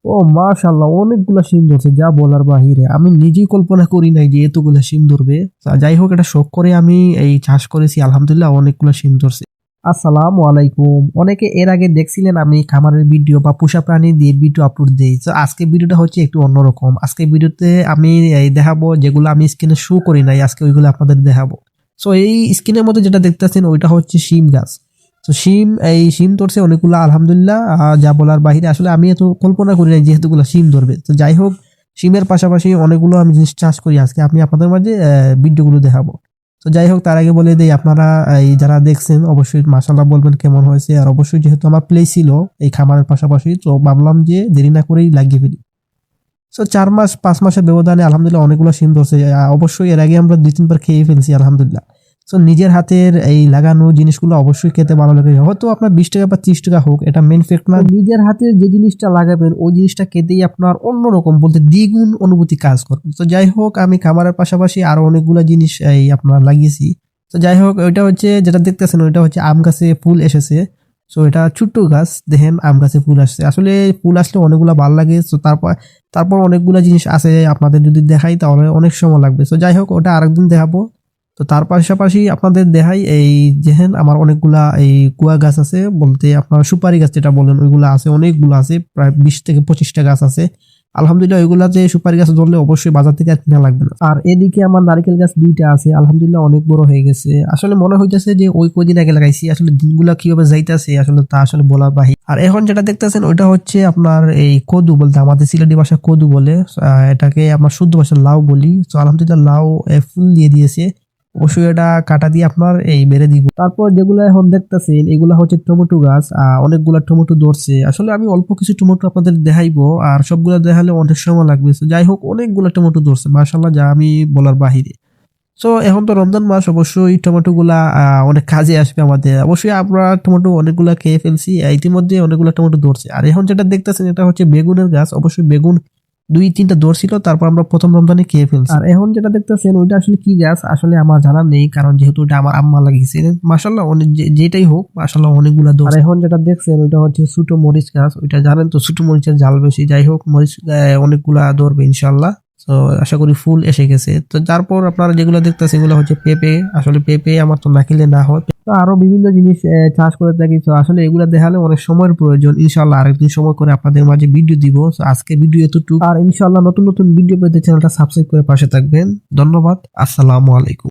ও মাশাআল্লাহ, অনেকগুলা সিম ধরছে, যা বলার বাহিরে। আমি নিজেই কল্পনা করি নাই যে এতগুলা সিম ধরবে। যাই হোক, এটা শখ করে আমি এই চাষ করেছি, আলহামদুলিল্লাহ অনেকগুলা সিম ধরছে। আসসালামু আলাইকুম। অনেকে এর আগে দেখছিলেন আমি খামারের ভিডিও বা পোষা প্রাণী দিয়ে ভিডিও আপলোড দিই। তো আজকে ভিডিওটা হচ্ছে একটু অন্যরকম। আজকে ভিডিওতে আমি এই দেখাবো যেগুলো আমি স্ক্রিনে শো করি নাই, আজকে ওইগুলো আপনাদের দেখাবো। সো এই স্ক্রিনের মধ্যে যেটা দেখতেছেন ওইটা হচ্ছে শিম গাছ। তো শিম ধরছে অনেকগুলো, আলহামদুলিল্লাহ। যা বলার বাহিরে, আসলে আমি এত কল্পনা করি নাই যে এতগুলো শিম ধরবে। তো যাই হোক, শিমের পাশাপাশি অনেকগুলো আমি জিনিস চাষ করি, আজকে আমি আপনাদের মাঝে ভিডিওগুলো দেখাবো। তো যাই হোক, তার আগে বলে দেই, আপনারা এই যারা দেখছেন অবশ্যই মাশাআল্লাহ বলবেন কেমন হয়েছে। আর অবশ্যই যেহেতু আমার প্লে ছিল এই খামারের পাশাপাশি, তো ভাবলাম যে দেরি না করেই লাগিয়ে ফেলি। সো ৪ মাস ৫ মাসের ব্যবধানে আলহামদুলিল্লাহ অনেকগুলো শিম ধরছে। অবশ্যই এর আগে আমরা ২-৩ বার খেয়ে ফেলছি আলহামদুলিল্লাহ। সো নিজের হাতের এই লাগানো জিনিসগুলো অবশ্যই খেতে ভালো লাগে। হয়তো আপনার ২০ টাকা বা ৩০ টাকা হোক, এটা মেন ফ্যাক্ট না। নিজের হাতের যে জিনিসটা লাগাবেন ওই জিনিসটা খেতেই আপনার অন্যরকম বলতে দ্বিগুণ অনুভূতি কাজ করবে। তো যাই হোক, আমি খামারের পাশাপাশি আরো অনেকগুলো জিনিস এই আপনার লাগিয়েছি। তো যাই হোক, ওইটা হচ্ছে যেটা দেখতেছেন ওইটা হচ্ছে আম গাছে ফুল এসেছে। সো এটা ছোট্ট গাছ, দেখেন আম গাছে ফুল আসছে। আসলে ফুল আসলে অনেকগুলা ভালো লাগে। তো তারপর অনেকগুলা জিনিস আছে, আপনাদের যদি দেখাই তাহলে অনেক সময় লাগবে। তো যাই হোক, ওটা আরেকদিন দেখাবো। তো তার পাশাপাশি আপনাদের দেখাই এই দেখেন আমার অনেকগুলা এই কুয়া গাছ আছে, বলতে আপনার সুপারি গাছ যেটা বলেন ওইগুলা আছে, অনেকগুলো আছে, প্রায় ২০ থেকে ২৫টা গাছ আছে। আলহামদুলিল্লাহ ওইগুলাতে সুপারি গাছ ধরলে অবশ্যই বাজার থেকে আর কিনা লাগবে না। আর এদিকে আমার নারকেল গাছ ২টা আছে, আলহামদুলিল্লাহ অনেক বড় হয়ে গেছে। আসলে মনে হইতেছে যে ওই কদিন আগে লাগাইছি, আসলে দিনগুলা কিভাবে যাইতেছে আসলে তা আসলে বলার বাহির। আর এখন যেটা দেখতেছেন ওইটা হচ্ছে আপনার এই কদু, বলতে আমাদের সিলেটি ভাষা কদু বলে। এটাকে আমরা শুদ্ধ ভাষা লাউ বলি। তো আলহামদুলিল্লাহ লাউ ফুল দিয়ে দিয়েছে। অবশ্যই এটা কাটা দিয়ে আপনার এই বেড়ে দিব। তারপর যেগুলো এখন দেখতেছেন এগুলা হচ্ছে টমেটো গাছ। অনেকগুলা টমেটো ধরছে। আসলে আমি অল্প কিছু টমেটো আপনাদের দেখাইবো, আর সবগুলা দেখালে অনেক সময় লাগবে। তো যাই হোক, অনেকগুলা টমেটো ধরছে মাশাআল্লাহ, যা আমি বলার বাহিরে। সো এখন তো রমজান মাস, অবশ্যই টমেটো গুলা অনেক কাজে আসবে আমাদের। অবশ্যই আমরা টমেটো অনেকগুলা খেয়ে ফেলছি, ইতিমধ্যে অনেকগুলা টমেটো ধরছে। আর এখন যেটা দেখতেছেন এটা হচ্ছে বেগুনের গাছ। অবশ্যই বেগুন ২-৩টা ধরছিল, তারপর আমরা প্রথম রমজানে খেয়ে ফেলছি। আর এখন যেটা দেখতেছেন ওইটা আসলে কি গাছ আসলে আমার জানা নেই, কারণ যেহেতু এটা আমার আম্মা লাগিয়েছে। মাশাআল্লাহ অনেক, যেটাই হোক মাশাআল্লাহ অনেকগুলা ধরছে। আর এখন যেটা দেখছেন ওইটা হচ্ছে ছোট মরিচ গাছ। ওইটা জানেন তো, ছোট মরিচের ঝাল বেশি। যাই হোক, মরিচ অনেকগুলা ধরবে ইনশাআল্লাহ। তো আশা করি ফুল এসে গেছে। তো তারপর আপনারা যেগুলো দেখতেছেন এগুলো হচ্ছে পেঁপে। আসলে পেঁপে আমার তো না খেলে না হয়। তো আরো বিভিন্ন জিনিস চাষ করে থাকি। তো আসলে এগুলো দেখালে অনেক সময়ের প্রয়োজন। ইনশাআল্লাহ আরেকদিন সময় করে আপনাদের মাঝে ভিডিও দিব। তো আজকে ভিডিও এতটুকু। আর ইনশাআল্লাহ নতুন নতুন ভিডিও পেতে চ্যানেলটা সাবস্ক্রাইব করে পাশে থাকবেন। ধন্যবাদ। আসসালামু আলাইকুম।